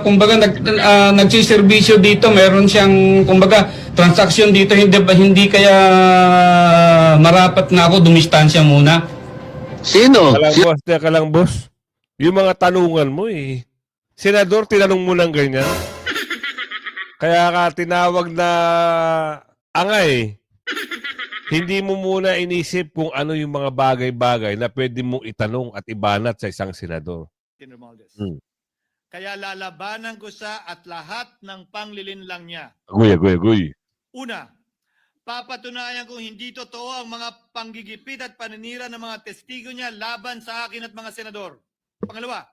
Kumbaga nagsiservisyo dito, meron siyang kumbaga transaction dito, hindi kaya marapat na ako dumistansya muna. Sino? Teka lang, boss. Yung mga tanungan mo eh. Senador, tinanong mo lang ganyan. Kaya ka tinawag na angay. Hindi mo muna inisip kung ano yung mga bagay-bagay na pwede mong itanong at ibanat sa isang senador. Romualdez. Hmm. Kaya lalabanan ko siya at lahat ng panglilinlang niya. Agoy. Una, papatunayan kong hindi totoo ang mga panggigipit at paninira ng mga testigo niya laban sa akin at mga senador. Pangalawa,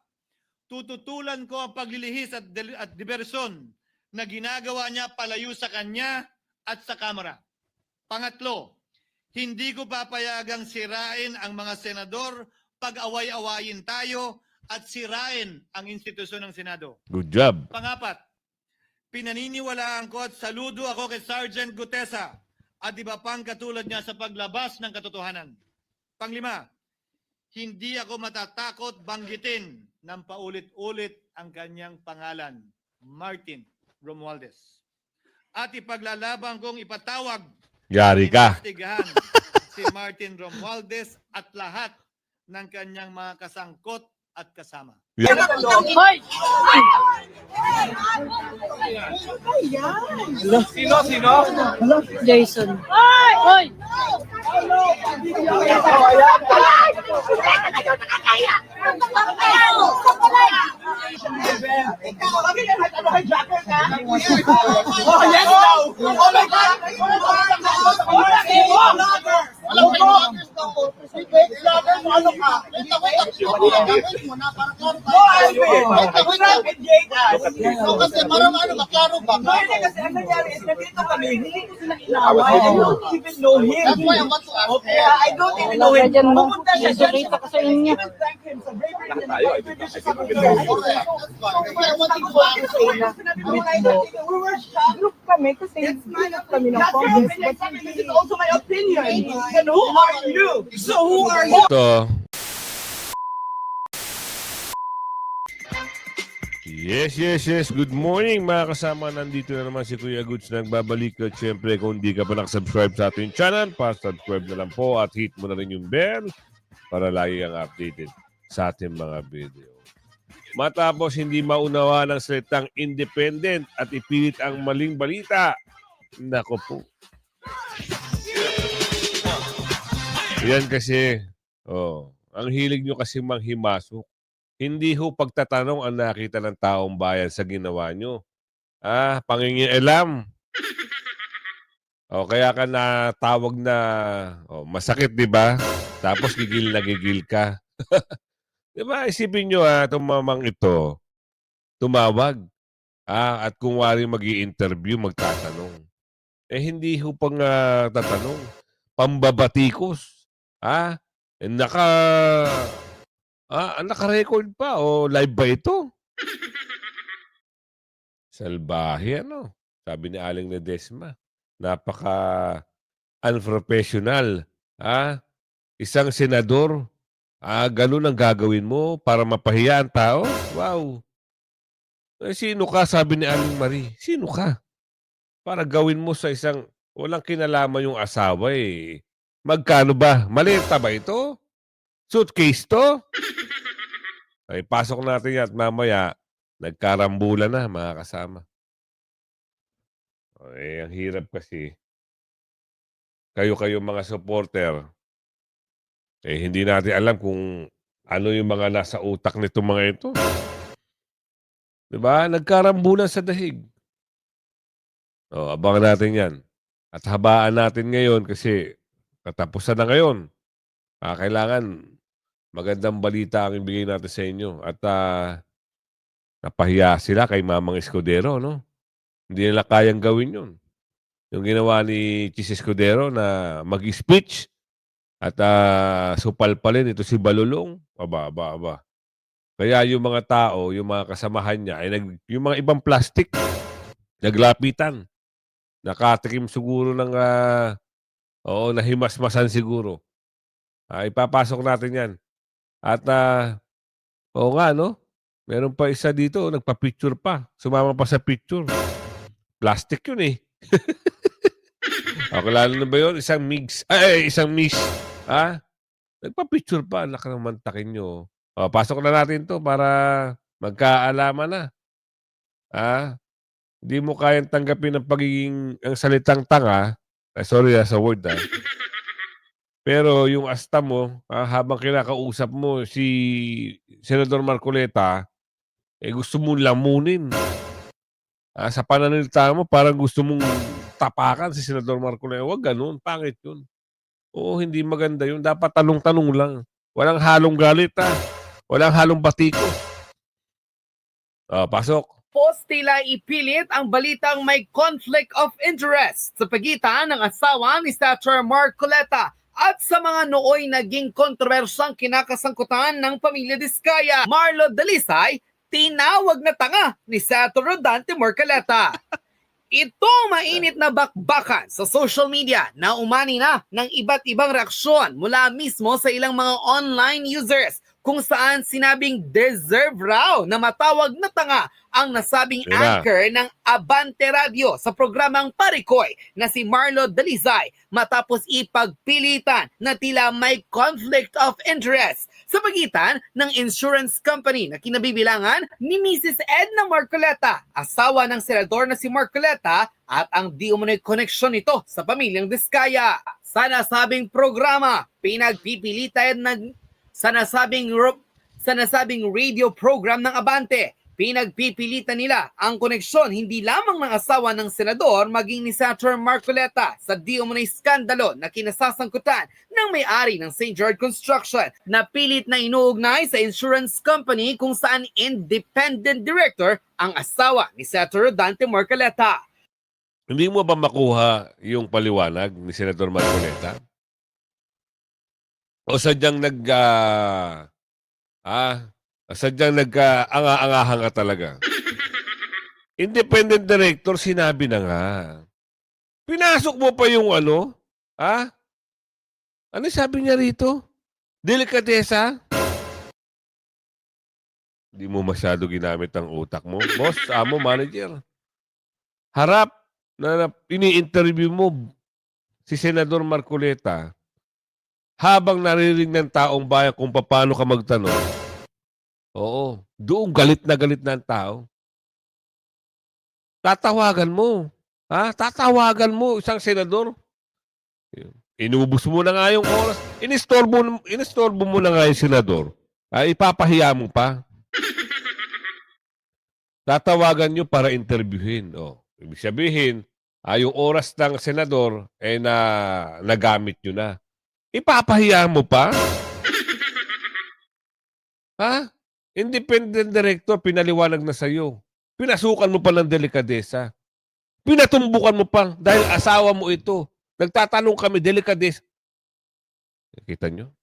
tututulan ko ang paglilihis at diversyon na ginagawa niya palayo sa kanya at sa Kamara. Pangatlo, hindi ko papayagang sirain ang mga senador pag away-awayin tayo at sirain ang institusyon ng Senado. Good job. Pangapat, pinaniniwalaan ko at saludo ako kay Sergeant Gutesa at iba pang katulad niya sa paglabas ng katotohanan. Panglima, hindi ako matatakot banggitin ng paulit-ulit ang kanyang pangalan, Martin Romualdez. At ipaglalaban kong ipatawag Yari ka. investigahan si Martin Romualdez at lahat ng kanyang mga kasangkot at kasama. Hoy! Sino? Jason. Hoy! Kasi parang maklaro ba? Hindi kasi ang nangyari is nandito kami, hindi ko sila inaway. I don't even know him. That's why I want to ask. Okay, I don't even know him. Dyan mo. Pumunta siya Dito ka sa inyo. even thank him sa bravery and the sa pagkakas. That's fine. That's why I want to ask. We were shocked. Group kami kasi That's group kami ng your Congress. opinion. This is also my opinion. And who are you? So who are you? Ito. Yes. Good morning mga kasama. Nandito na naman si Kuya Goods nagbabalik. At syempre kung hindi ka pa nakasubscribe sa ating channel, pa-subscribe na lang po at hit mo na rin yung bell para lagi kang updated sa ating mga video. Matapos hindi maunawa ng salitang independent at ipilit ang maling balita. Nako po. Yan kasi, ang hilig nyo kasi manghimasok. Hindi ho pagtatanong ang nakita ng taong bayan sa ginawa nyo. Pangingialam. Kaya ka natawag na masakit, di ba? Tapos gigil na gigil ka. Di ba? Isipin nyo itong mamang ito, tumawag. At kung wari mag-i-interview, magtatanong. Hindi ho pang tatanong. Pambabatikos. Naka-record pa o live ba ito? Salbahe sabi ni Aling Ledesma. Napaka-unprofessional. Isang senador, ganun ang gagawin mo para mapahiya ang tao? Wow. Sino ka? Sabi ni Aling Marie. Sino ka? Para gawin mo sa isang walang kinalaman yung asawa eh. Magkano ba? Malita ba ito? Suitcase to? Ay, pasok natin yan at mamaya, nagkarambulan na mga kasama. Ang hirap kasi. Kayo mga supporter, hindi natin alam kung ano yung mga nasa utak nito mga ito. Diba? Nagkarambulan sa dahig. Abangan natin yan. At habaan natin ngayon kasi katapusan na ngayon. Kailangan magandang balita ang ibigay natin sa inyo. At napahiya sila kay Mamang Escudero, no? Hindi nila kayang gawin yun. Yung ginawa ni Chis Escudero na mag-speech at supalpalin ito si Balulong. Aba. Kaya yung mga tao, yung mga kasamahan niya, yung mga ibang plastic, naglapitan. Nakatikim siguro ng, nahimasmasan siguro. Ipapasok natin yan. At, oo nga, no? Meron pa isa dito, nagpa-picture pa. Sumama pa sa picture. Plastic yun eh. O, kilala na ba yun? Isang mix. Isang miss. Ha? Nagpa-picture pa. Laka ng mantakin nyo. O, pasok na natin to para magkaalaman na. Ha? Hindi mo kayang tanggapin ang pagiging ang salitang tanga. Sorry sa word Pero yung asta mo, habang kinakausap mo si Senador Marcoleta, gusto mong lamunin. Sa pananalita mo, parang gusto mong tapakan si Senador Marcoleta. Huwag ganun, pangit yun. Oo, hindi maganda yun. Dapat tanong-tanong lang. Walang halong galit Walang halong batiko. Pasok. Post tila ipilit ang balitang may conflict of interest sa pagitan ng asawa ni Senator Marcoleta at sa mga nooy naging kontrobersang kinakasangkutan ng pamilya Diskaya. Marlo Dalisay, tinawag na tanga ni Senator Rodante Marcoleta. Ito mainit na bakbakan sa social media na umani na ng iba't ibang reaksyon mula mismo sa ilang mga online users kung saan sinabing deserve raw na matawag na tanga ang nasabing anchor ng Abante Radio sa programang Parikoy na si Marlo Dalisay matapos ipagpilitan na tila may conflict of interest sa pagitan ng insurance company na kinabibilangan ni Mrs. Edna Marcoleta, asawa ng senador na si Marcoleta at ang di umano'y koneksyon nito sa pamilyang Diskaya. Sa nasabing programa, pinagpipilitan sa nasabing radio program ng Abante, pinagpipilitan nila ang koneksyon hindi lamang ng asawa ng senador maging ni Senator Marcoleta sa di umano'y skandalo na kinasasangkutan ng may-ari ng St. George Construction na pilit na inuugnay sa insurance company kung saan independent director ang asawa ni Senator Rodante Marcoleta. Hindi mo ba makuha yung paliwanag ni Senator Marcoleta? O sadyang anga-angahan ka talaga. Independent director, sinabi na nga. Pinasok mo pa yung ano? Ano sabi niya rito? Delikadesa? Hindi mo masyado ginamit ang utak mo. Boss, amo, manager. Harap na ini-interview mo si Senador Marcoleta habang naririnig ng taong bayan kung paano ka magtanong. Oo, doon galit na ang tao. Tatawagan mo. Tatawagan mo isang senador. Inubos mo na nga yung oras. Inistorbo mo na nga yung senador. Ipapahiya mo pa. Tatawagan nyo para interviewin. Ibig sabihin, yung oras ng senador nagamit nyo na. Ipapahiya mo pa? Independent director, pinaliwanag na sa'yo. Pinasukan mo pa ng delikadesa. Pinatumbukan mo pa dahil asawa mo ito. Nagtatanong kami, delikadesa. Nakita nyo?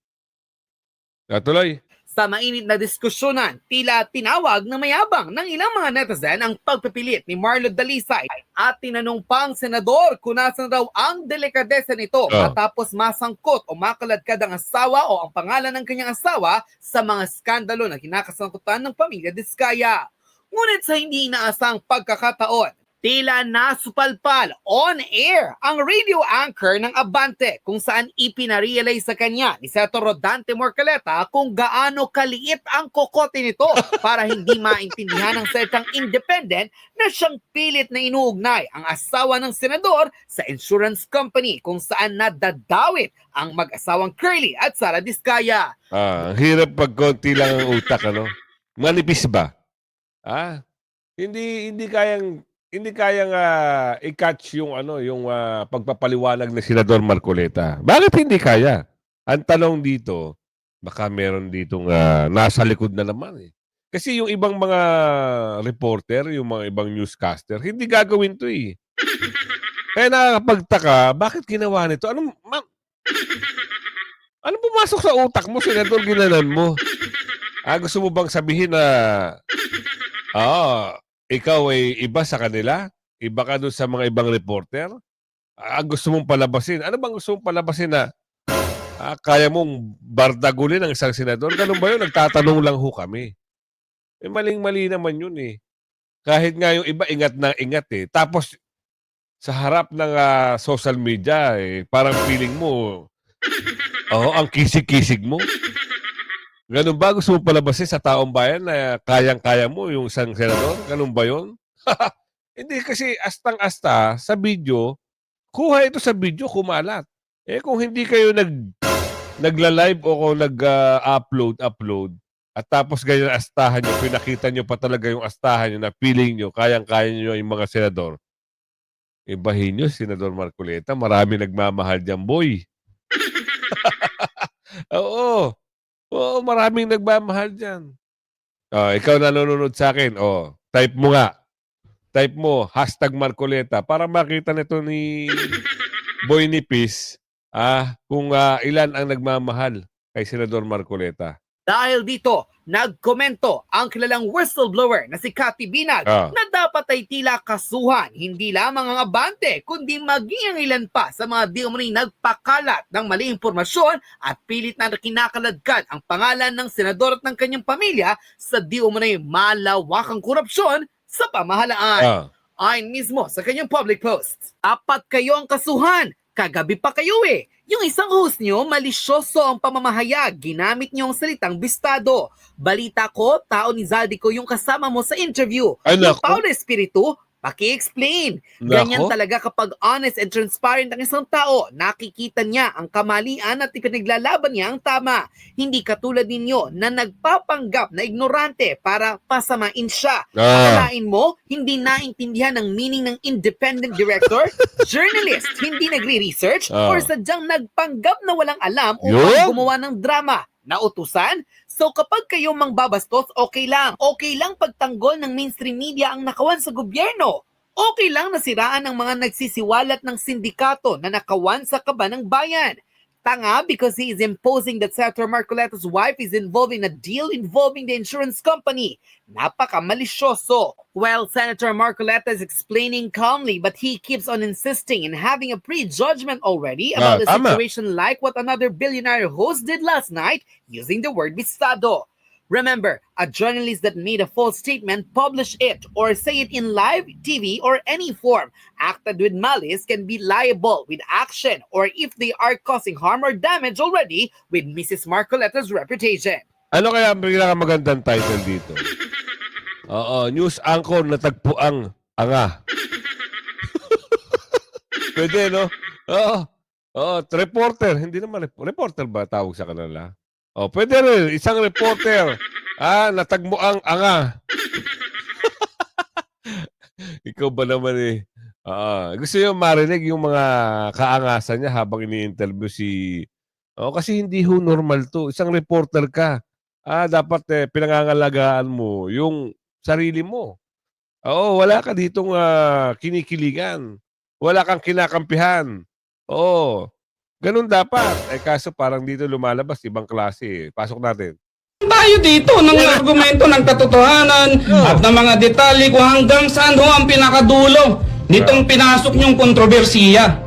Tuloy. Sa mainit na diskusyonan, tila tinawag na mayabang ng ilang mga netizen ang pagpipilit ni Marlo Dalisay at tinanong pang senador kung nasan raw ang delikadesa nito matapos masangkot o makaladkad ang asawa o ang pangalan ng kanyang asawa sa mga skandalo na kinakasangkutan ng pamilya Diskaya. Ngunit sa hindi inaasang pagkakataon, tila nasupalpal on air ang radio anchor ng Abante kung saan ipinarealize sa kanya ni Senator Rodante Marcoleta kung gaano kaliit ang kokote nito para hindi maintindihan ng salitang independent na siyang pilit na inuugnay ang asawa ng senador sa insurance company kung saan nadadawit ang mag-asawang Curly at Sara Diskaya. Ang hirap pag konti lang ang utak, Manipis ba? Hindi kayang i-catch yung pagpapaliwanag ng Senador Marcoleta. Bakit hindi kaya? Ang tanong dito, baka meron ditong nasa likod na naman Kasi yung ibang mga reporter, yung mga ibang newscaster, hindi gagawin to Kaya nakakapagtaka, bakit ginawa nito? Ano pumasok sa utak mo, Senador, ginanan mo? Gusto mo bang sabihin na ikaw ay iba sa kanila? Iba ka doon sa mga ibang reporter? Gusto mong palabasin? Ano bang gusto mong palabasin na kaya mong bardagulin ang isang senador? Ganun ba yun? Nagtatanong lang ho kami. maling-mali naman yun eh. Kahit nga yung iba ingat na ingat eh. Tapos sa harap ng social media eh, parang feeling mo, ang kisig-kisig mo. Ganun ba? Gusto mo palabasin sa taong bayan na kayang-kaya mo yung isang senador? Ganun ba yun? Hindi kasi astang-asta sa video, kuha ito sa video, kumalat. Eh kung hindi kayo nagla-live o kung upload, at tapos ganyan astahan nyo, pinakita nyo pa talaga yung astahan nyo na feeling nyo, kayang-kaya nyo yung mga senador. Ibahin nyo, Senador Marcoleta, marami nagmamahal dyan, boy. Oo. Oo, maraming nagmamahal dyan. Ikaw nanonood sa akin, type mo nga. Type mo, #Marcoleta, para makita nito ni Boy Nipis, kung ilan ang nagmamahal kay Senador Marcoleta. Dahil dito, nagkomento ang kilalang whistleblower na si Cathy Binag na dapat ay tila kasuhan hindi lamang ang abante kundi maging ang ilan pa sa mga di umano'y nagpakalat ng mali impormasyon at pilit na kinakaladkad ang pangalan ng senador at ng kanyang pamilya sa di umano'y malawakang korupsyon sa pamahalaan. Ayon mismo sa kanyang public post, apat kayo ang kasuhan. Kagabi pa kayo eh. Yung isang host nyo, malisyoso ang pamamahayag. Ginamit nyo ang salitang bistado. Balita ko, tao ni Zaldico yung kasama mo sa interview. Ay, Yung nako. Paolo Espiritu, paki-explain. Ganyan Nako. talaga kapag honest and transparent ang isang tao. Nakikita niya ang kamalian at ipinaglalaban niya ang tama. Hindi katulad ninyo na nagpapanggap na ignorante para pasamain siya. Akalain mo, hindi naintindihan ang meaning ng independent director, journalist, hindi nagre-research, or sadyang nagpanggap na walang alam upang Yun. gumawa ng drama. Nautusan? So kapag kayo mangbabastos, okay lang. Okay lang pagtanggol ng mainstream media ang nakawan sa gobyerno. Okay lang nasiraan ang mga nagsisiwalat ng sindikato na nakawan sa kaba ng bayan. Tanga because he is imposing that Senator Marcoleta's wife is involved in a deal involving the insurance company. Napaka-malisyoso. Well, Senator Marcoleta is explaining calmly but he keeps on insisting in having a prejudgment already about the tama. situation like what another billionaire host did last night using the word bistado. Remember, a journalist that made a false statement, publish it, or say it in live, TV, or any form, acted with malice can be liable with action, or if they are causing harm or damage already, with Mrs. Marcoleta's reputation. Ano kaya ang pinakamagandang title dito? News anchor na tagpuang anga. Pwede, no? Reporter. Hindi naman, reporter ba tawag sa kanila? Pwede rin. Isang reporter. Natagmo ang anga. Ikaw ba naman eh? Gusto nyo marinig yung mga kaangasan niya habang ini-interview si... kasi hindi ho normal to. Isang reporter ka. Dapat pinangangalagaan mo yung sarili mo. Wala ka ditong kinikiligan. Wala kang kinakampihan. Ganun dapat. Kaso parang dito lumalabas, ibang klase. Pasok natin. Tayo dito ng argumento ng katotohanan at ng mga detalye kung hanggang saan ho ang pinakadulo nitong pinasok niyong kontrobersiya.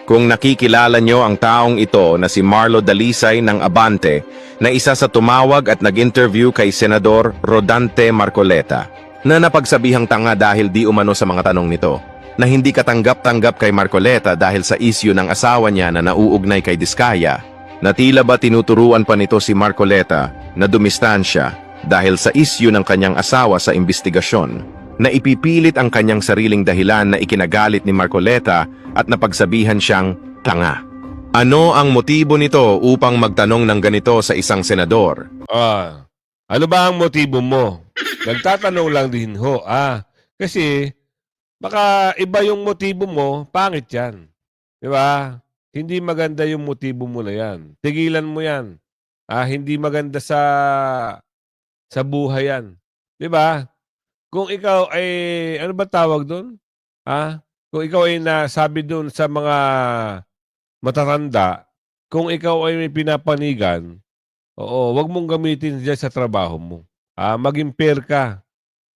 Kung nakikilala nyo ang taong ito na si Marlo Dalisay ng Abante na isa sa tumawag at nag-interview kay Senador Rodante Marcoleta na napagsabihang tanga dahil di umano sa mga tanong nito, na hindi katanggap-tanggap kay Marcoleta dahil sa isyu ng asawa niya na nauugnay kay Diskaya, na tila ba tinuturuan pa nito si Marcoleta na dumistansya dahil sa isyu ng kanyang asawa sa investigasyon, na ipipilit ang kanyang sariling dahilan na ikinagalit ni Marcoleta at napagsabihan siyang tanga. Ano ang motibo nito upang magtanong ng ganito sa isang senador? Ano ba ang motibo mo? Nagtatanong lang din ho. Kasi baka iba yung motibo mo, pangit yan. Di ba? Hindi maganda yung motibo mo na yan. Tigilan mo yan. Hindi maganda sa buhay yan. Di ba? Kung ikaw ay, ano ba tawag doon? Kung ikaw ay nasabi doon sa mga matatanda, kung ikaw ay may pinapanigan, wag mong gamitin dyan sa trabaho mo. Maging fair ka.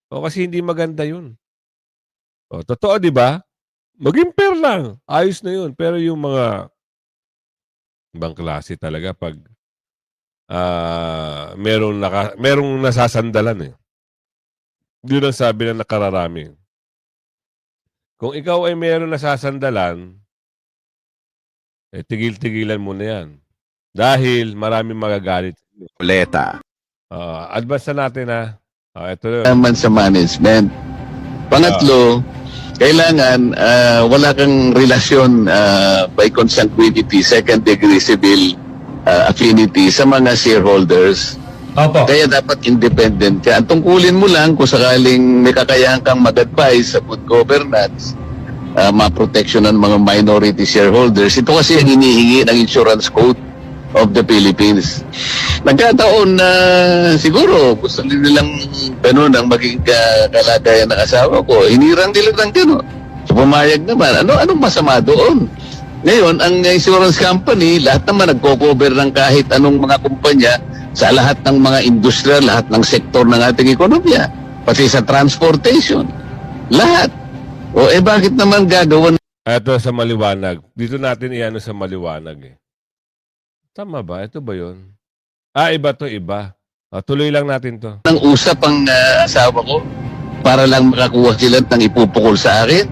Kasi hindi maganda yun. Totoo, di ba? Maging fair lang. Ayos na yun. Pero yung mga ibang klase talaga pag merong nasasandalan eh. Yun ang sabi ng nakararami. Kung ikaw ay meron nasasandalan, tigil-tigilan mo na yan. Dahil maraming magagalit. Marcoleta. Advance na natin ha. Ito na. Naman sa management. Pangatlo, kailangan wala kang relasyon by consanguinity, second degree civil affinity sa mga shareholders. Opo. Kaya dapat independent ka. Ang tungkulin mo lang kung sakaling may kakayahan kang mag-advise sa good governance, ma-protection ng mga minority shareholders. Ito kasi ang hinihingi ng Insurance Code of the Philippines. Nagkataon na siguro gusto nilang ganun ang maging kalagayan ng asawa ko. Hinirang nila ng ganun. So pumayag naman. Anong masama doon? Ngayon, ang insurance company, lahat naman nagko-cover ng kahit anong mga kumpanya sa lahat ng mga industriya, lahat ng sektor ng ating ekonomiya. Pati sa transportation. Lahat. O bakit naman gagawin Ito sa maliwanag. Dito natin iano sa maliwanag eh. Tama ba? Ito ba yun? Iba to, iba. Tuloy lang natin to. ng usap ang asawa ko para lang makakuha sila ng ipupukol sa akin?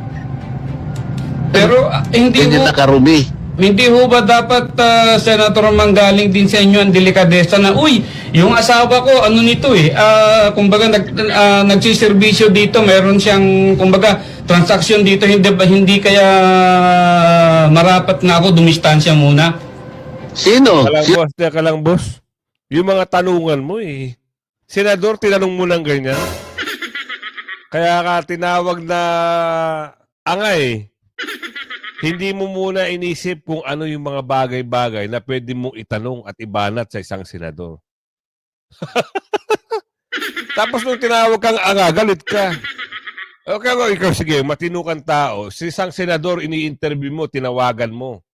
Pero hindi Ganyan ho, nakarumi. hindi ho ba dapat, Senator, manggaling din sa inyo ang delikadesa na, uy, yung asawa ko, ano nito eh, kumbaga nagsiservisyo dito, meron siyang, kumbaga, transaksyon dito, hindi kaya marapat na ako dumistansya muna. Sino? Teka lang, boss. Yung mga tanungan mo eh. Senador, tinanong mo lang ganyan. Kaya ka tinawag na angay. Hindi mo muna inisip kung ano yung mga bagay-bagay na pwede mong itanong at ibanat sa isang senador. Tapos nung tinawag kang anga, galit ka. Okay, ikaw sige, matino kang tao. Si isang senador, ini-interview mo, tinawagan mo.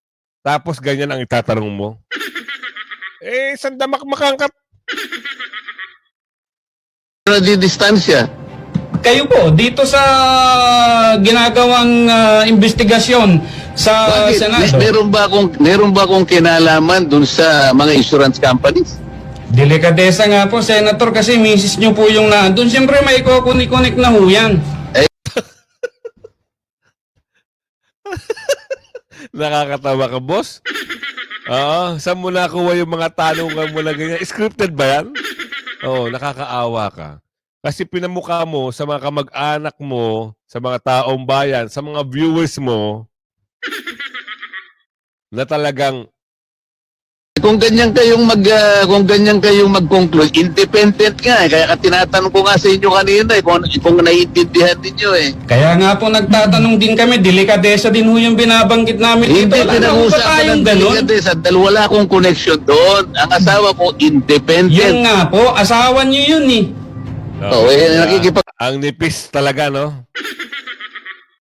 Tapos ganyan ang itatanong mo. Sandamak-makangkat. Di distansya. Kayo po, dito sa ginagawang investigasyon sa Bakit? Senado, Meron ba akong kinalaman dun sa mga insurance companies? delikadesa nga po, Senator, kasi misis nyo po yung nandun. Siyempre may kukunik-kunik na ho yan. Nakakatawa ka, boss? Oo. Saan mo nakuha yung mga tanungan mo na ganyan? Scripted ba yan? Oo, nakakaawa ka. Kasi pinamukha mo sa mga kamag-anak mo, sa mga taong bayan, sa mga viewers mo, na talagang Kung ganyan kayong mag-conclude, independent nga eh. Kaya tinatanong ko nga sa inyo kanina eh, kung naiintindihan ninyo eh. Kaya nga po nagtatanong din kami, delikadesa din ho yung binabanggit namin dito. Hindi Wala na ho ba pinag-uusapan tayong ng ganun? delikadesa dahil wala akong connection doon. Ang asawa ko, independent. Yun nga po, asawa nyo yun eh. Oo, ang nipis talaga, no?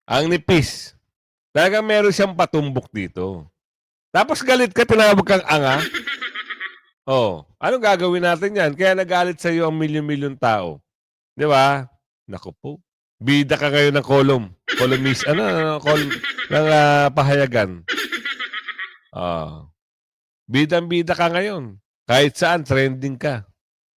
Ang nipis. Talagang meron siyang patumbok dito. Tapos galit ka, tinawag kang anga. Anong gagawin natin yan? Kaya nagalit sa iyo ang milyon-milyon tao. Di ba? Naku po. Bida ka ngayon ng columnist, ng pahayagan. Bidang-bida ka ngayon. Kahit saan, trending ka.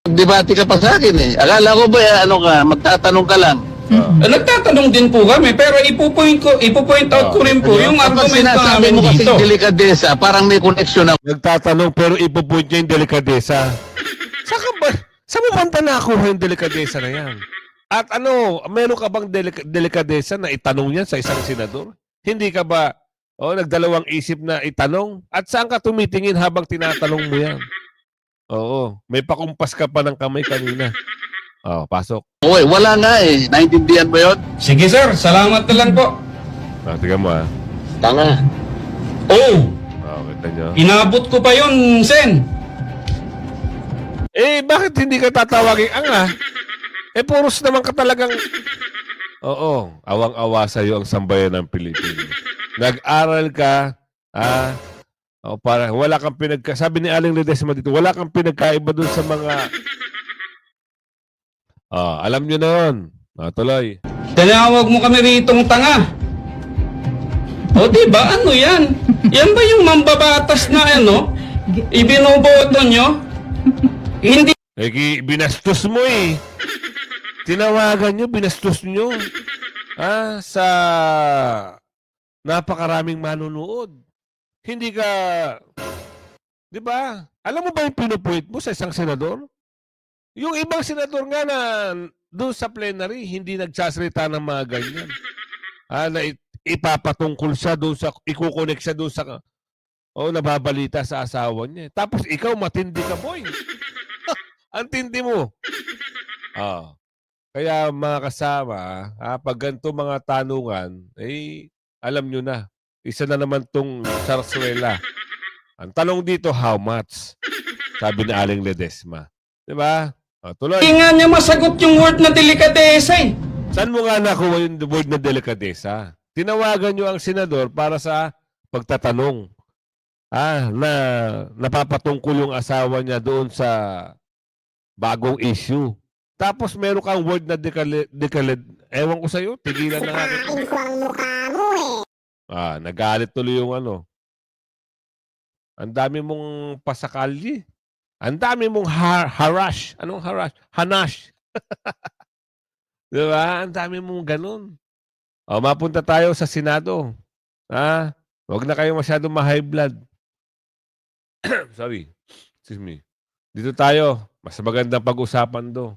Debate ka pa sa akin eh. Akala ko ba, magtatanong ka lang. Nagtatanong din po kami, pero ipo-point out ko rin po yung Kapag argument sinasabi namin mo kasi dito. delikadesa, parang may connection na. Nagtatanong pero ipupunta niya yung delikadesa. Saan mo banda nakuha yung delikadesa na yan? At meron ka bang delikadesa na itanong yan sa isang senador? Hindi ka ba nagdalawang isip na itanong? At saan ka tumitingin habang tinatanong mo yan? Oo, may pakumpas ka pa ng kamay kanina. Pasok. Uy, wala nga eh. Naintindihan mo yun? Sige sir, salamat na lang po. Tingnan mo Tanga. Oh, kita nyo. inabot ko pa yun, Sen. Bakit hindi ka tatawagin anga? Puros naman ka talagang... Oo, awang-awa sa'yo ang sambayan ng Pilipinas. Nag-aral ka, para wala kang sabi ni Aling Ledesma dito, wala kang pinagkaiba dun sa mga... alam nyo na yun. Tuloy. Tinawag mo kami ritong tanga. O diba, ano yan? Yan ba yung mambabatas na ibinoboto nyo? Hindi Binastos mo eh. Tinawagan nyo, binastos nyo. Sa napakaraming manunood. Hindi ka, di ba? Alam mo ba yung pinupuwit mo sa isang senador? Yung ibang senador nga na doon sa plenary, hindi nagsasalita ng mga ganyan. Na ipapatungkol siya doon sa, ikukonek siya doon sa, nababalita sa asawa niya. Tapos ikaw, matindi ka, boy. Ang tindi mo. Kaya mga kasama, pag ganito mga tanungan, alam nyo na. Isa na naman tong Sarsuela. Ang tanong dito, how much? Sabi ni Aling Ledesma. Diba? Tuloy. nga niya masagot yung word na delikadesa eh. Saan mo nga nakuha yung word na delikadesa? Tinawagan nyo ang senador para sa pagtatanong. Na napapatungkol yung asawa niya doon sa bagong issue. Tapos meron kang word na ewan ko sa'yo, tigilan na nga. Nagalit tuloy yung ano. Ang dami mong pasakalye. Ang dami mong harash. Anong harash? Hanash. Diba? Ang dami mong ganun. Mapunta tayo sa Senado. Huwag na kayo masyadong ma-high blood. Sorry. Excuse me. Dito tayo. Mas magandang pag-usapan do.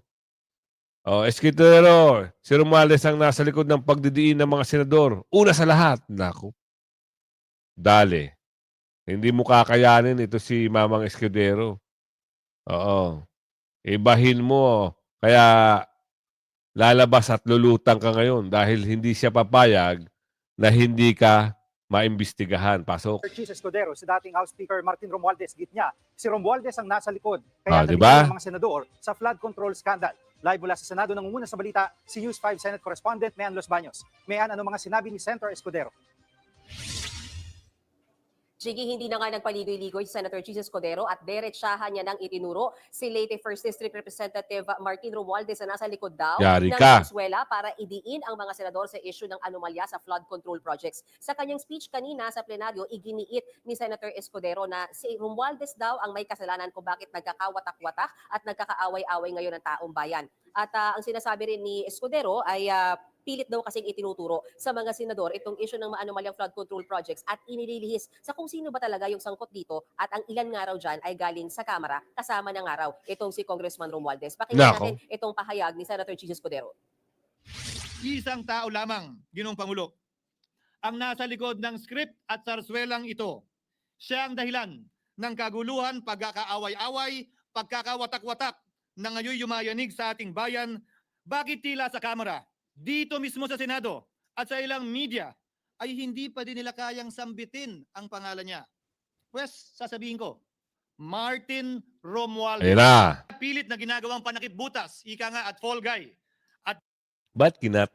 Eskidero, si Romualdez ang nasa likod ng pagdidiin ng mga senador. Una sa lahat. Naku. Dali. Hindi mo kakayanin ito si Mamang Eskidero. Ibahin mo. Kaya lalabas at lulutang ka ngayon dahil hindi siya papayag na hindi ka maimbestigahan. Pasok. Cheese Escudero, si dating House Speaker Martin Romualdez, gitnya. Si Romualdez ang nasa likod. Kaya diba? ng mga senador sa flood control scandal. Live mula sa Senado nangunguna sa balita, si News 5 Senate Correspondent Mayan Los Baños. Mayan, ano mga sinabi ni Senator Escudero? Jiggy, hindi na nga nagpaligoy-ligoy si Senator Jesus Escudero at diretsahan niya nang itinuro si Leyte 1st District Representative Martin Romualdez na nasa likod daw Yari ng ka. Venezuela para idiin ang mga senador sa issue ng anomalya sa flood control projects. Sa kanyang speech kanina sa plenaryo, iginiit ni Senator Escudero na si Romualdez daw ang may kasalanan kung bakit nagkakawatak-watak at nagkakaaway-away ngayon ng taong bayan. At ang sinasabi rin ni Escudero ay pilit daw kasing itinuturo sa mga senador itong issue ng maanomalyang flood control projects at inililihis sa kung sino ba talaga yung sangkot dito at ang ilan nga raw dyan ay galing sa Kamara kasama na nga raw itong si Congressman Romualdez. Pakinggan natin itong pahayag ni Senator Jesus Escudero. Isang tao lamang, Ginoong Pangulo, ang nasa likod ng script at sarswelang ito. Siya ang dahilan ng kaguluhan, pagkakaaway-away, pagkakawatak-watak na ngayon yumayanig sa ating bayan. Bakit tila sa Kamara, dito mismo sa Senado at sa ilang media ay hindi pa din nila kayang sambitin ang pangalan niya? Pues, sasabihin ko, Martin Romualdez. Ayun na. Pilit na ginagawang panakip butas, ika nga at fall guy. Ba't kinat?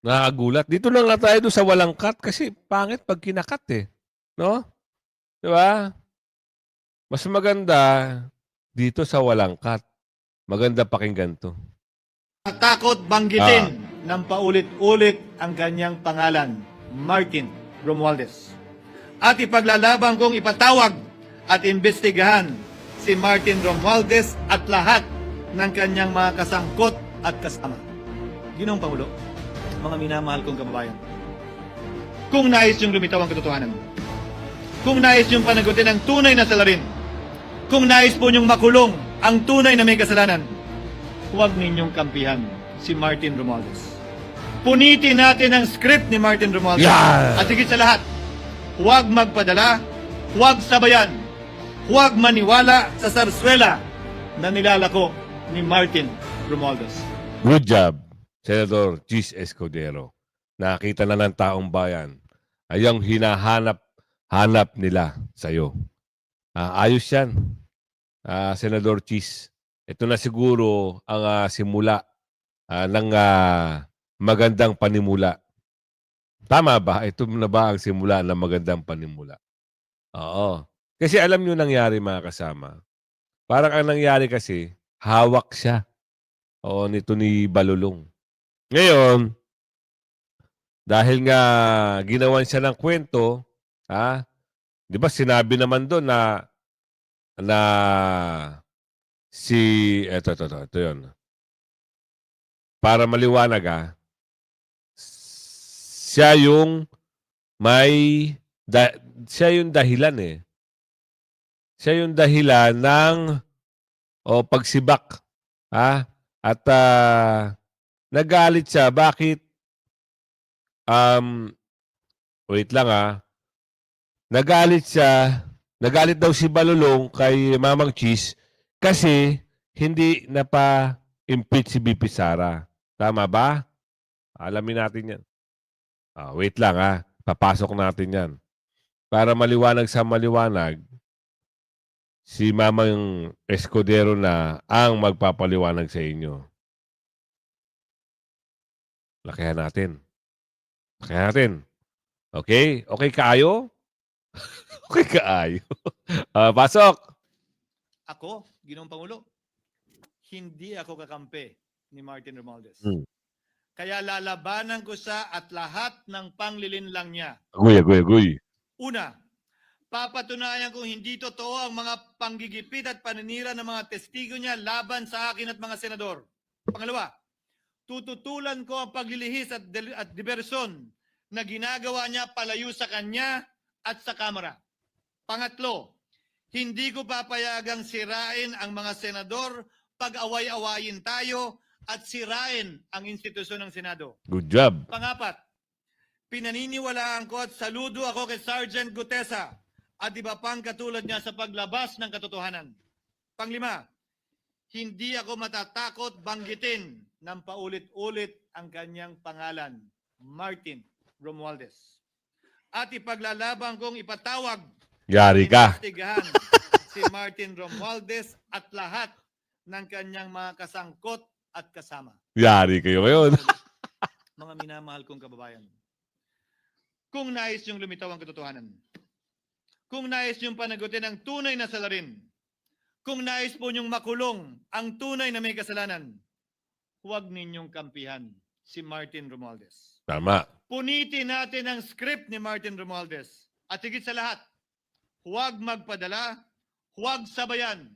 Nakagulat. Dito lang nga tayo doon sa walang cut kasi pangit pag kinakat eh. No? Diba? Mas maganda dito sa walang cut. Maganda pakinggan to. Takot banggitin ng paulit-ulit ang kanyang pangalan, Martin Romualdez. At ipaglalaban kong ipatawag at imbestigahan si Martin Romualdez at lahat ng kanyang mga kasangkot at kasama. Ginoong Pangulo, mga minamahal kong kababayan, kung nais yung lumitaw ang katotohanan, kung nais yung panagutin ang tunay na salarin, kung nais po niyong makulong ang tunay na may kasalanan, huwag ninyong kampihan si Martin Romualdez. Punitin natin ang script ni Martin Romualdez. Yeah! At higit sa lahat, huwag magpadala, huwag sabayan, huwag maniwala sa sarswela na nilalako ni Martin Romualdez. Good job, Senador Cheese Escudero. Nakita na ng taong bayan ay ang hinahanap nila sa'yo. Ayos yan, Senador Cheese. Ito na siguro ang simula ng magandang panimula. Tama ba? Ito na ba ang simula ng magandang panimula? Oo. Kasi alam nyo nangyari mga kasama. Parang ang nangyari kasi, hawak siya. Nito ni Balulong. Ngayon, dahil nga ginawan siya ng kwento, di ba sinabi naman doon na na ito yun. Para maliwanag siya yung siya yung dahilan eh. Siya yung dahilan ng pagsibak. At nagalit siya. Bakit? Wait lang Nagalit siya. Nagalit daw si Balulong kay Mamang Cheese kasi hindi impeach si BP Sara. Tama ba? Alamin natin yan. Wait lang Papasok natin yan. Para maliwanag sa maliwanag, si Mamang Escudero na ang magpapaliwanag sa inyo. Lakihan natin. Okay? Okay kaayo? Okay kaayo. Pasok! Ako, Ginoong Pangulo, hindi ako kakampi ni Martin Romualdez. Kaya lalabanan ko siya at lahat ng panglilinlang niya. Agoy. Una, papatunayan kong hindi totoo ang mga panggigipit at paninira ng mga testigo niya laban sa akin at mga senador. Pangalawa, tututulan ko ang paglilihis at diversyon na ginagawa niya palayo sa kanya at sa Kamara. Pangatlo, hindi ko papayagang sirain ang mga senador pag away-awayin tayo at sirain ang institusyon ng Senado. Good job. Pangapat, pinaniniwalaan ko at saludo ako kay Sergeant Gutesa at iba pang katulad niya sa paglabas ng katotohanan. Panglima, hindi ako matatakot banggitin ng paulit-ulit ang kanyang pangalan, Martin Romualdez. At ipaglalaban kong ipatawag Yari ka. investigahan si Martin Romualdez at lahat ng kanyang mga kasangkot at kasama. Yari kayo ngayon. Mga minamahal kong kababayan, kung nais niyong lumitaw ang katotohanan, kung nais niyong panagutin ang tunay na salarin, kung nais po niyong makulong ang tunay na may kasalanan, huwag ninyong kampihan si Martin Romualdez. Tama. Punitin natin ang script ni Martin Romualdez. At higit sa lahat, huwag magpadala, huwag sabayan,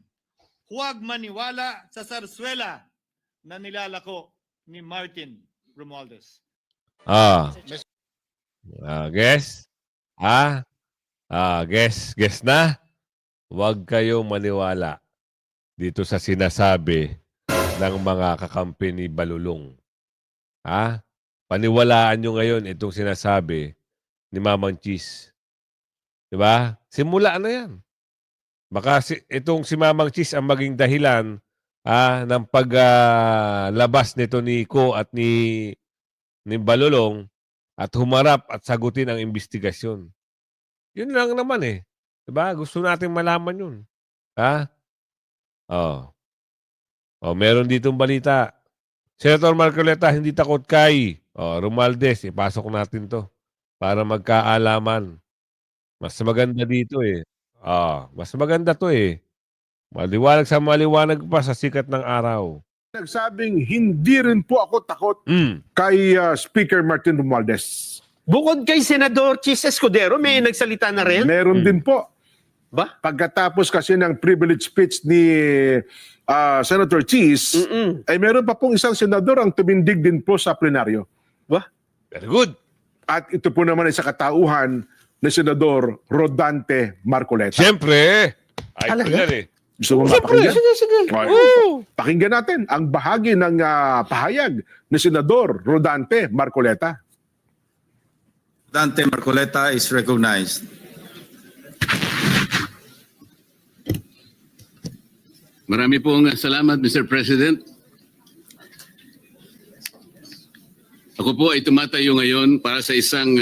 huwag maniwala sa sarswela na nilalako ni Martin Romualdez. Guess? Guess na? Huwag kayong maniwala dito sa sinasabi ng mga kakampi ni Balulong. Paniwalaan nyo ngayon itong sinasabi ni Mamang Cheese. Diba? Simula na yan. Baka itong si Mamang Cheese ang maging dahilan ng paglabas nito ni Ko at ni Balulong at humarap at sagutin ang investigasyon. Yun lang naman eh. Diba? Gusto natin malaman yun. Meron ditong balita. Senator Marcoleta, hindi takot kay Romualdez. Ipasok natin to para magkaalaman. Mas maganda dito eh. Mas maganda to eh. Maliwanag sa maliwanag pa sa sikat ng araw. Nagsabing hindi rin po ako takot kay Speaker Martin Romualdez. Bukod kay Senador Cheese Escudero, may nagsalita na rin? Meron din po. Ba? Pagkatapos kasi ng privilege speech ni Senator Cheese, ay meron pa pong isang senador ang tumindig din po sa plenaryo. Ba? Very good. At ito po naman ay sa katauhan ni Senador Rodante Marcoleta. Siyempre. Talaga? Gusto mo mapakinggan? Sige. Pakinggan natin ang bahagi ng pahayag ni Senador Rodante Marcoleta. Rodante Marcoleta is recognized. Marami pong salamat, Mr. President. Ako po ay tumatayo ngayon para sa isang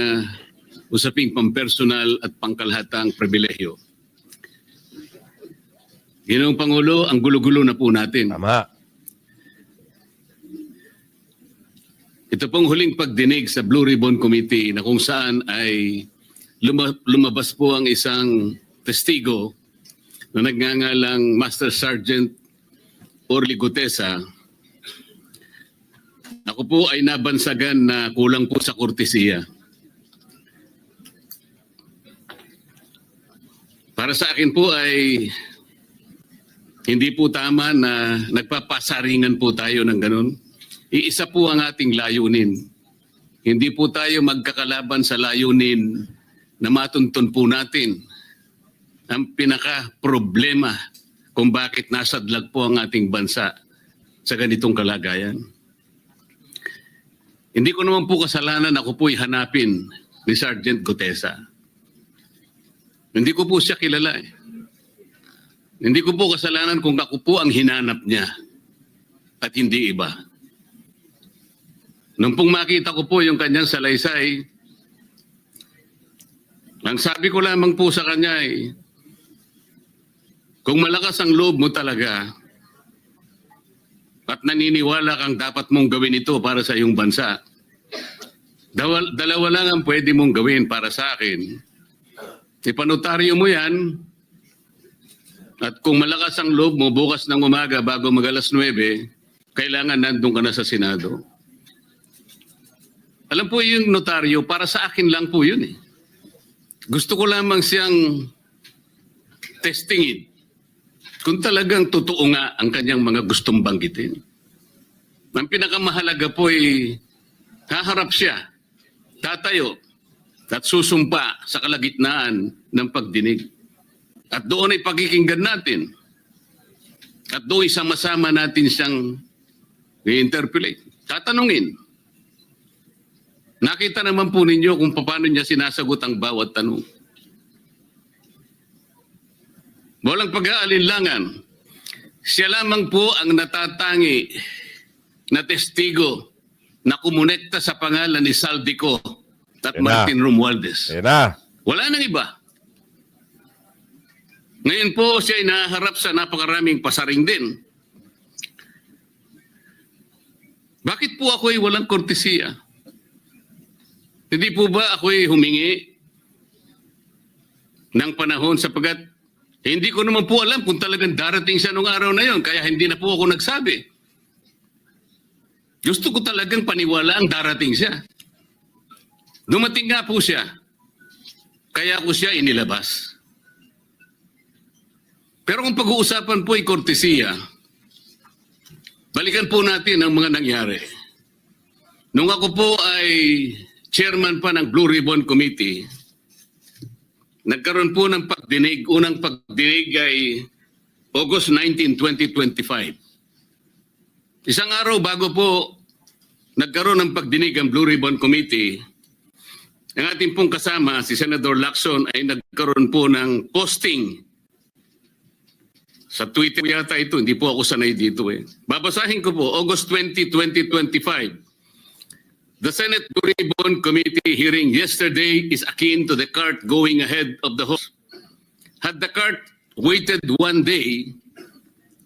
usaping pampersonal at pangkalahatang pribilehyo. Ginoong Pangulo, ang gulo-gulo na po natin. Tama. Ito pong huling pagdinig sa Blue Ribbon Committee na kung saan ay lumabas po ang isang testigo na nagngangalang Master Sergeant Orly Gutesa. Ako po ay nabansagan na kulang po sa kortesiya. Para sa akin po ay Hindi po tama na nagpapasaringan po tayo ng ganun. Iisa po ang ating layunin. Hindi po tayo magkakalaban sa layunin na matuntun po natin ang pinaka-problema kung bakit nasadlag po ang ating bansa sa ganitong kalagayan. Hindi ko naman po kasalanan ako po'y hanapin ni Sergeant Gutesa. Hindi ko po siya kilala eh. Hindi ko po kasalanan kung ako po ang hinanap niya at hindi iba. Nung pong makita ko po yung kanyang salaysay, ang sabi ko lamang po sa kanya ay, kung malakas ang loob mo talaga at naniniwala kang dapat mong gawin ito para sa iyong bansa, dalawa lang ang pwede mong gawin para sa akin. Ipanotaryo mo yan, at kung malakas ang loob mo bukas ng umaga bago mag-alas 9, kailangan nandun ka na sa Senado. Alam po yung notaryo, para sa akin lang po yun eh. Gusto ko lamang siyang testingin kung talagang totoo nga ang kanyang mga gustong banggitin. Ang pinakamahalaga po ay haharap siya, tatayo, at susumpa sa kalagitnaan ng pagdinig. At doon ay pakikinggan natin. At doon ay sama-sama natin siyang i-interpolate. Tatanungin. Nakita naman po ninyo kung paano niya sinasagot ang bawat tanong. Walang pag-aalinlangan. Siya lamang po ang natatangi na testigo na kumonekta sa pangalan ni Saldico at Martin Romualdez. Wala nang iba. Ngayon po siya ay naharap sa napakaraming pasaring din. Bakit po ako ay walang kortesiya? Hindi po ba ako ay humingi ng panahon sapagkat hindi ko naman po alam kung talagang darating siya nung araw na yon, kaya hindi na po ako nagsabi. Gusto ko talagang paniwala ang darating siya. Dumating nga po siya, kaya ko siya inilabas. Pero kung pag-uusapan po ay kortesiya, balikan po natin ang mga nangyari. Nung ako po ay chairman pa ng Blue Ribbon Committee, nagkaroon po ng pagdinig. Unang pagdinig ay August 19, 2025. Isang araw bago po nagkaroon ng pagdinig ang Blue Ribbon Committee, ang ating pong kasama, si Senator Lacson, ay nagkaroon po ng posting sa Twitter yata ito, hindi po ako sanay dito eh. Babasahin ko po, August 20, 2025. The Senate Blue Ribbon Committee hearing yesterday is akin to the cart going ahead of the horse. Had the cart waited one day,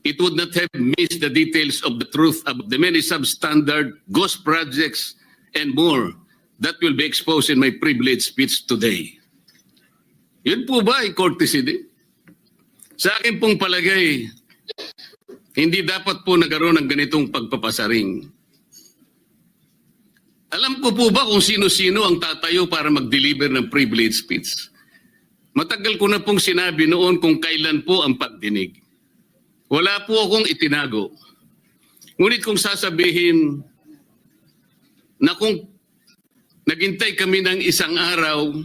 it would not have missed the details of the truth about the many substandard ghost projects and more that will be exposed in my privileged speech today. Yun po ba ay courtesy din? Sa akin pong palagay, hindi dapat po nagkaroon ng ganitong pagpapasaring. Alam ko po ba kung sino-sino ang tatayo para mag-deliver ng privilege speech? Matagal ko na pong sinabi noon kung kailan po ang pagdinig. Wala po akong itinago. Ngunit kung sasabihin na kung naghintay kami ng isang araw,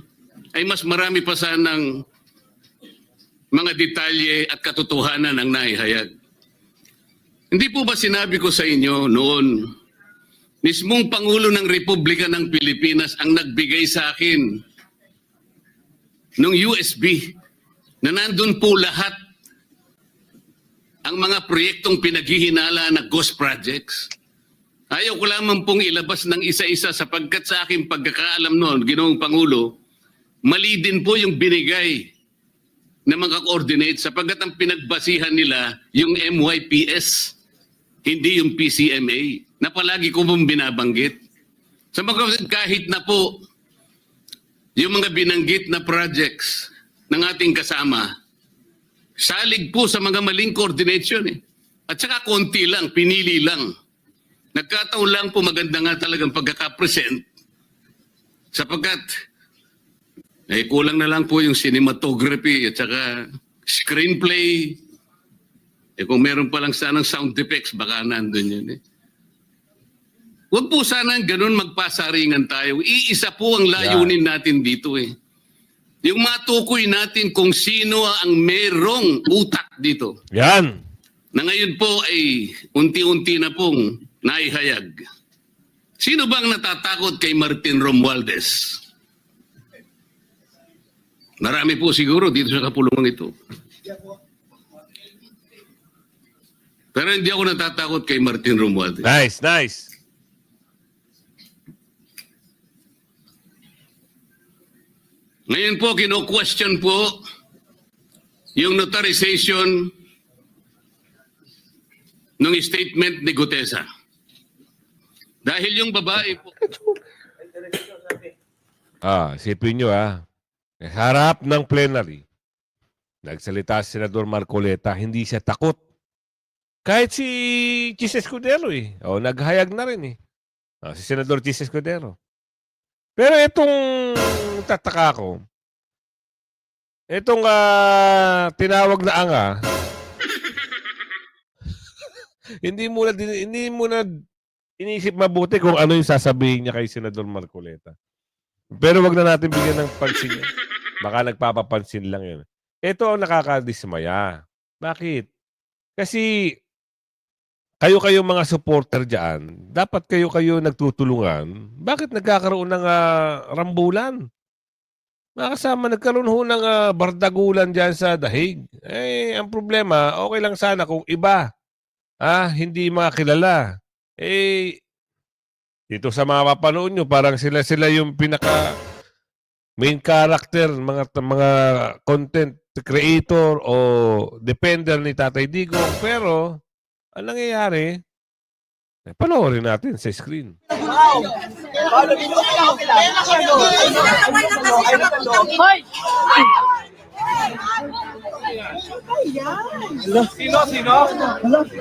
ay mas marami pa sanang mga detalye at katotohanan ang naihayag. Hindi po ba sinabi ko sa inyo noon, mismong Pangulo ng Republika ng Pilipinas ang nagbigay sa akin ng USB na nandun po lahat ang mga proyektong pinaghihinala na ghost projects. Ayaw ko lamang pong ilabas ng isa-isa sapagkat sa aking pagkakaalam noon, Ginoong Pangulo, mali din po yung binigay na mga coordinate sapagkat ang pinagbasihan nila yung MYPS, hindi yung PCMA, na palagi ko pong binabanggit. Sa mga kahit na po yung mga binanggit na projects ng ating kasama, salig po sa mga maling coordination eh. At saka konti lang, pinili lang. Nagkataon lang po maganda nga talagang pagkakapresent sapagkat kulang na lang po yung cinematography at saka screenplay kung meron pa lang sanang sound effects, baka nandun yun eh. Huwag po sana ganun magpasaringan tayo. Iisa po ang layunin natin dito eh. Yung matukoy natin kung sino ang merong utak dito. Yan. Na ngayon po ay unti-unti na pong naihayag. Sino bang natatakot kay Martin Romualdez? Marami po siguro dito sa kapulungan ito. Pero hindi ako natatakot kay Martin Romualdez. Nice, nice. Ngayon po, kino-question po yung notarization ng statement ni Gutesa. Dahil yung babae po... Isipin nyo harap ng plenary, nagsalita si Senador Marcoleta, hindi siya takot. Kahit si Chis Escudero naghayag na rin si Senador Chis Escudero. Pero itong tataka ko, itong tinawag na anga, hindi muna inisip mabuti kung ano yung sasabihin niya kay Senador Marcoleta. Pero wag na natin bigyan ng pansin. Baka nagpapapansin lang yun. Ito ang nakakadismaya. Bakit? Kasi kayo mga supporter dyan, dapat kayo nagtutulungan. Bakit nagkakaroon ng rambulan? Mga kasama, nagkaroon ho ng bardagulan dyan sa dahig. Ang problema, okay lang sana kung iba, hindi mga kilala. Dito sa mga papanood nyo, parang sila yung pinaka main character, mga content creator o depender ni Tatay Digong. Pero, ang nangyayari, panoorin natin sa screen. Hoy! Sino?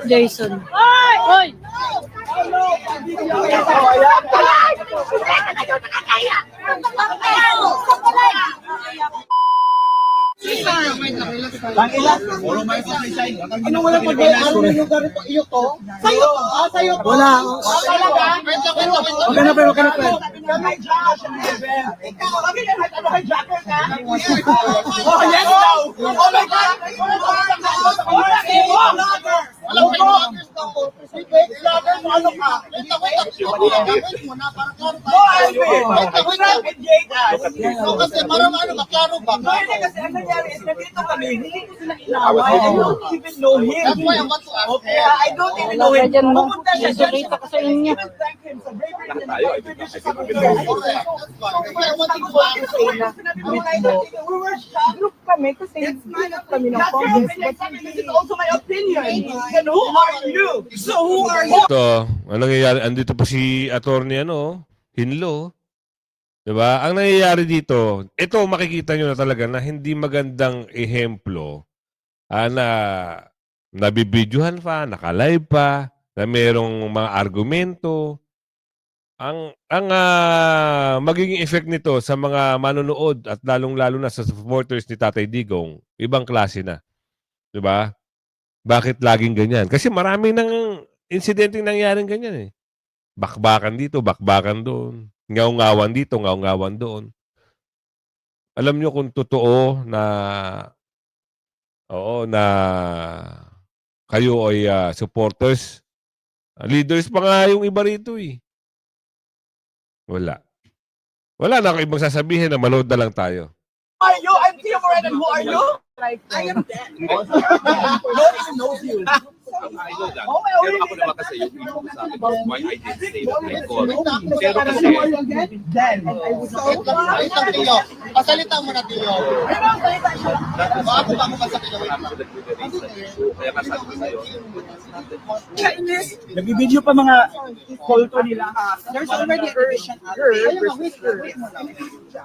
Jason. Hoy! Ano wala pag ano yung lugar ito? Iyo to? Sa'yo to? Sa'yo to? Wala. Talaga? Okay na pero. Ikaw, lagi na ano kay jacket ka? Oh, yes daw! Oh my God! Alam mo kayo vloggers daw po. Si fake vlogger mo ano ka? Wait mo na para klaro tayo. Wait. So kasi marami maklaro ba? Hindi kasi ang nangyari is nandito kami, hindi ko sila inaway. I don't even know him. That's why I want to ask. Okay, I don't even know him. Pumunta siya dyan. Nakita ko sa inyo. Thank him sa bravery niya. We were shocked. Group kami kasi kami ng Congress. This is also my opinion. And who are you? So who are you? Ito, ang nangyayari, andito po si attorney Hinlo. Diba? Ang nangyayari dito, ito makikita nyo na talaga na hindi magandang ehemplo na nabibidyohan pa, nakalive pa, na merong mga argumento. Ang magiging effect nito sa mga manonood at lalong-lalo na sa supporters ni Tatay Digong, ibang klase na. Diba? Bakit laging ganyan? Kasi marami ng insidenteng nangyaring ganyan Bakbakan dito, bakbakan doon. Ngaw-ngawan dito, ngaw-ngawan doon. Alam nyo kung totoo na kayo ay supporters, leaders pa nga yung iba rito Wala. Wala na akong ibang sasabihin na manood na lang tayo. Who are you? I'm Tia Moreno. Who are you? I am dead. No one knows you. I know that. Pero ako naman kasi yung issue sa akin, that's why I did say that I called. Pero kasi, Wait lang Tiyo. Pasalita mo na Tiyo. Bago ba ako masakilaw? Kaya masabi ko sa'yo. Nagbibideo pa mga kulto nila. There's already a division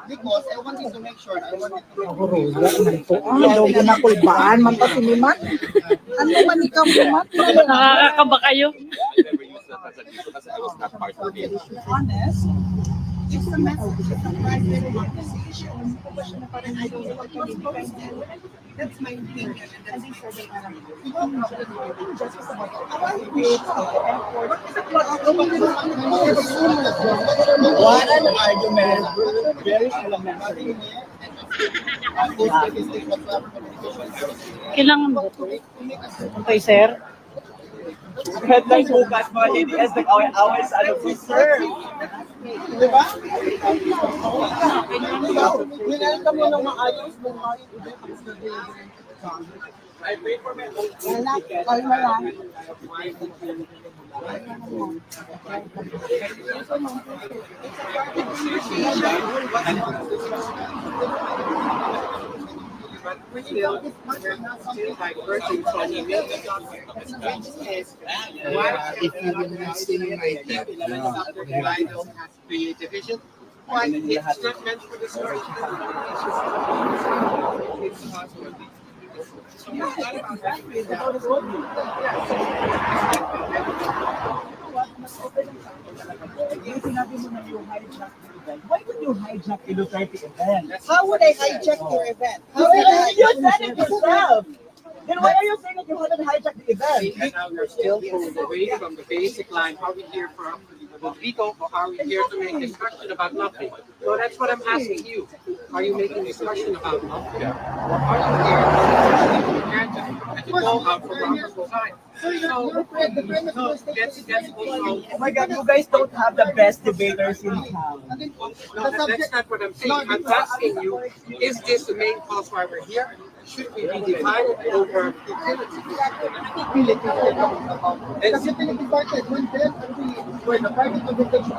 Because I wanted to make sure. Nakulbaan man pa siniman. Ano man ikaw man? Nakakakaba kayo. I never used that as a dito kasi I was not part of it. It's a message, it's a private conversation. Parang I don't know what was posted. That's my opinion. And that's my opinion. Just about What an argument. Very elementary. Kailangan ba ito? Okay, sir. Headline bukas mga ABS, nag-away-away sa ano po, sir. Di ba? Hinalita mo ng maayos, ng I pray for my own. Wala, kalma lang. But still, my person told me, what if you will not see my team? I don't have to be division. Why? It's not meant for the story. It's possible. Why would you hijack the Duterte event? How would I hijack your event? You said it yourself. Then why are you saying that you wouldn't hijack the event? And now we're still pulled away from the basic line. Are we here for a veto or are we here to make discussion about nothing? So that's what I'm asking you. Are you making discussion about nothing? Or are you here to go out from our side? So that's also... Oh my God, you guys don't have the best debaters in town. No, that's not what I'm saying. I'm asking you, is this the main cause why we're here? Should we be divided over utilities? Kasi pinag-started when the private conversation.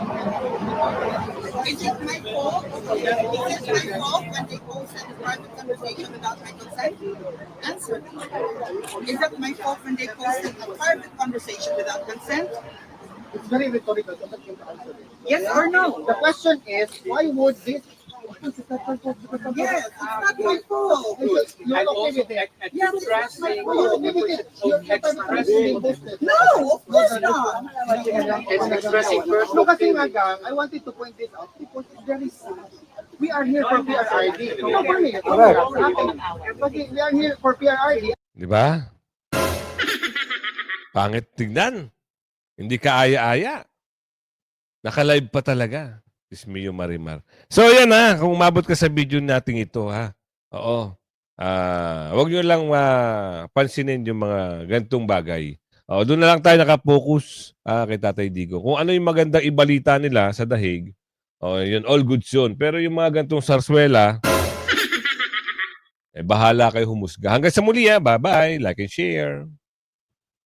Is it my fault? Is it my fault when they posted the private conversation without my consent? Answer me. Is it my fault when they posted a private conversation without consent? It's very rhetorical. Yes or no? The question is, why would this? Yes, it's not my fault. You're okay with it? Yes, it's not my Expressing. No, of course not. It's expressing personal. No, kasi nga, gang, I wanted to point this out because it's very sad. We are here for PRRD. No, for me. We are here for PRRD. Di ba? Pangit tignan. Hindi ka aya-aya. Naka-live pa talaga. Ismio Marimar. So, yan ha. Kung umabot ka sa video natin ito, ha. Oo. Huwag nyo lang pansinin yung mga gantong bagay. Doon na lang tayo nakapokus kay Tatay Digo. Kung ano yung magandang ibalita nila sa dahig, yun, all goods yun. Pero yung mga gantong sarswela, bahala kayo humusga. Hanggang sa muli, ha. Bye-bye. Like and share.